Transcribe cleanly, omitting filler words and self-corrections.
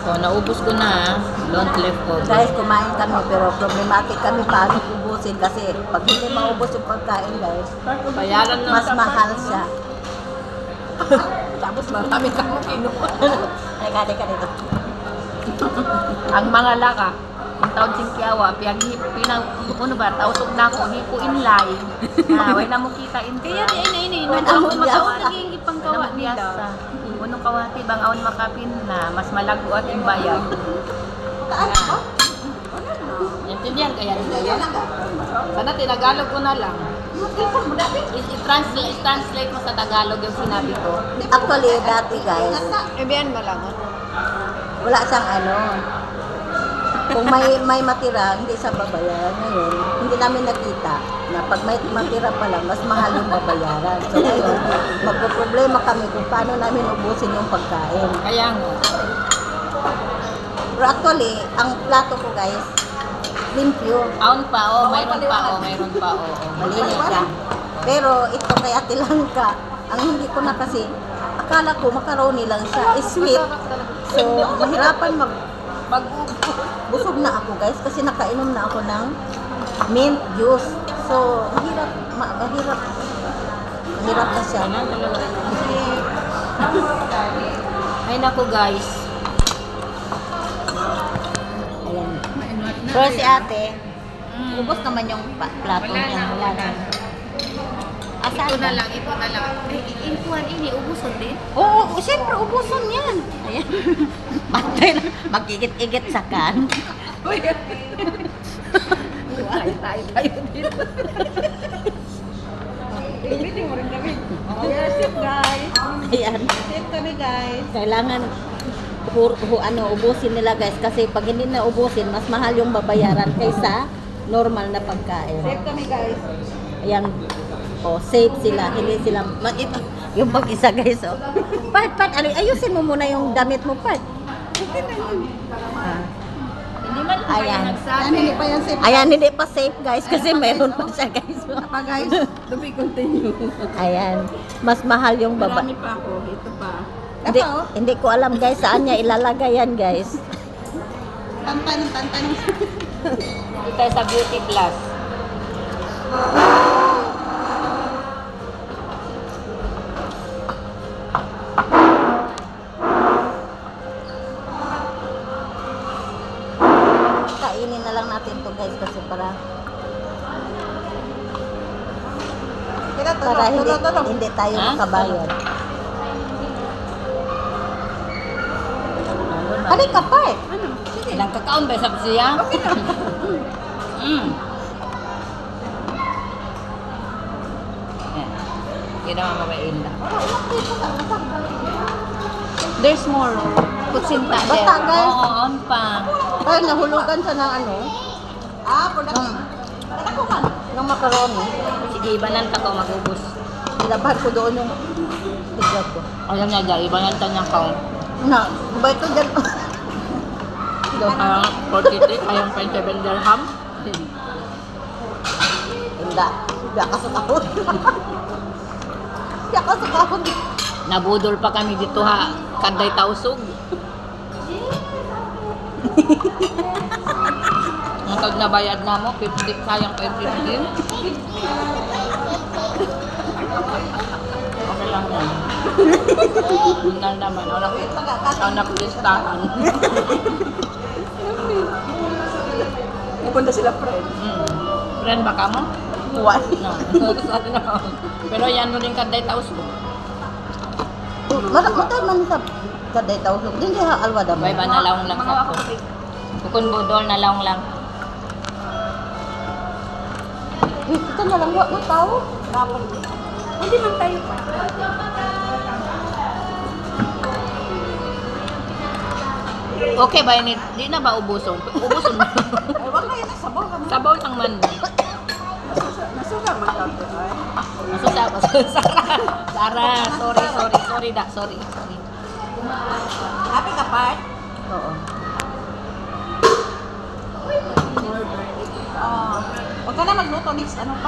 So, naubos ko na. Don't leftover. Guys, kumain kami pero problematic kami paano ubusin kasi pag hindi maubos yung pagkain guys, Bayaran na. mas mahal siya. Tapos marami kang kinuha. Teka dito. Ang mga laka, ang taon singkyawa, ano ba, tausog na ako, hipo inlay. Way na mo kita in. Kaya ini. Mataon naging ipangkawa nila. Unong kawati bang aon makapin na, mas malago at imbayag. Intindihan kaya nila. Sana tinagalog ko na lang. I-translate mo sa Tagalog yung sinabi ko. Actually, dati guys, Ebihan mo lang. wala siyang ano. Kung may matira, hindi siya babayaran. Ngayon, hindi namin nakita na pag may matira pa lang, mas mahal yung babayaran. So ngayon, magpo-problema kami kung paano namin ubusin yung pagkain. Kaya nga. Pero actually, ang plato ko guys, limpyo. Aon pa, mayroon pa. Malinis siya. Pero ito kay Ate Langka, ang hindi ko na kasi, akala ko macaroni lang siya, is sweet. So, mahirapan busog na ako guys kasi nakainom na ako ng mint juice. So, mahirap na siya. Ay naku guys. Ayan. Pero si ate, ubos naman yung plato niya. Wala na. Ito na lang. Inkuhan ini, ubuson din. Oo, siyempre, ubuson yan. Ayan. Matay na, magigit-igit sa kan. Tayo dito. Bibitin mo rin kami. Yes, guys. Ayan. Sit kami guys. Kailangan ubusin nila guys kasi pag hindi na ubusin, mas mahal yung babayaran kaysa normal na pagkain. Sit kami guys. Ayan. Oh, safe sila. Hindi sila yung mag-isa guys. Oh. Pat, ayusin mo muna yung damit mo, Pat. Okay na yun. Ah. Hindi man lang Ayan. kayo nagsabi. Hindi pa yan safe. Ayan, hindi pa safe guys kasi meron pa siya guys. Pa guys, to be continue. Ayan. Mas mahal yung Marami pa ako. Ito pa. Hindi ko alam guys saan niya ilalagay yan guys. Tantan. Ito tayo sa beauty class. Kainin na lang natin to guys kasi para hindi tayo makabayad. Halika ka pa eh. Ilang kakaon ba sa siya? Okay lang. Hindi naman mabain lang. There's more. Kutsinta there. Basta, guys. Oo, on pa. Ay, nahulugan siya ng ano? Ng macaroni. Sige, ibanan ta ko magubos. Ilaban ko doon yung tigad ko. Alam niya dyan, ibanan ta niya ka. Na, ba ito dyan? Ang 43, ayong 27 dirham. Hindi. Biya ka sa kahon. Biya ka sa kahon. Nabudol pa kami dito ha. Kanday tausog. Ang pag nabayad na mo, 50, sayang pa yung 50. Okay lang yan. Hindi naman. Anak listahan. Pupunta sila friend. Friend ba ka mo? Why? No. Sorry na. Pero yan mo rin kanday tausog. Matay man sa kaday tawag. Hindi ha alwada mo. May ba nalaong lang sa ko? Kukun budol nalaong lang. Ito na lang mo tao. Hindi man tayo pa. Okay ba yun? Di na ba ubuson? Ubuson mo. Ay, wag na yan. Sabaw ka mo. Sabaw lang man. Nasuga man ka. Masusabaw. Sara. Sorry. Happy ka, Pat? Oo. Huwag ka na magluto next ano pa.